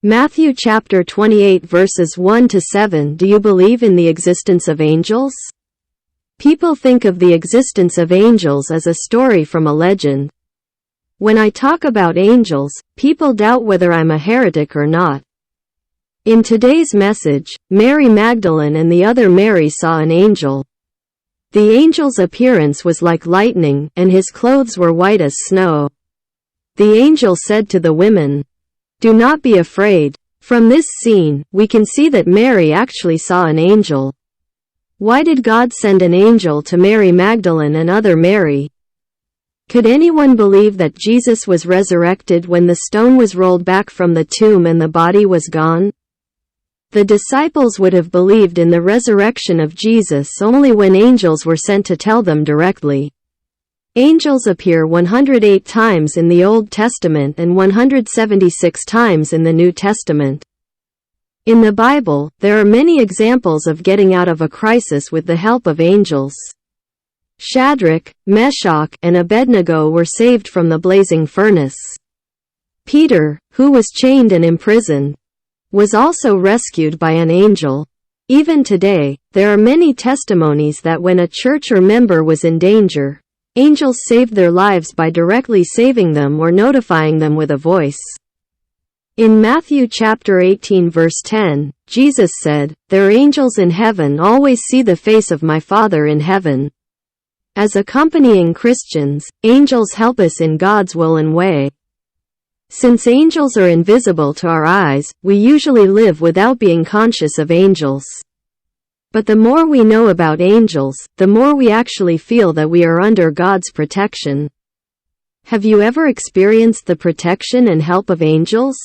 Matthew chapter 28 verses 1 to 7. Do you believe in the existence of angels? People think of the existence of angels as a story from a legend. When I talk about angels, people doubt whether I'm a heretic or not. In today's message, Mary Magdalene and the other Mary saw an angel. The angel's appearance was like lightning, and his clothes were white as snow. The angel said to the women, "Do not be afraid." From this scene, we can see that Mary actually saw an angel. Why did God send an angel to Mary Magdalene and other Mary? Could anyone believe that Jesus was resurrected when the stone was rolled back from the tomb and the body was gone? The disciples would have believed in the resurrection of Jesus only when angels were sent to tell them directly. Angels appear 108 times in the Old Testament and 176 times in the New Testament. In the Bible, there are many examples of getting out of a crisis with the help of angels. Shadrach, Meshach, and Abednego were saved from the blazing furnace. Peter, who was chained and imprisoned, was also rescued by an angel. Even today, there are many testimonies that when a church or member was in danger, angels saved their lives by directly saving them or notifying them with a voice. In Matthew chapter 18 verse 10, Jesus said, "There are angels in heaven always see the face of my Father in heaven." As accompanying Christians, angels help us in God's will and way. Since angels are invisible to our eyes, we usually live without being conscious of angels. But the more we know about angels, the more we actually feel that we are under God's protection. Have you ever experienced the protection and help of angels?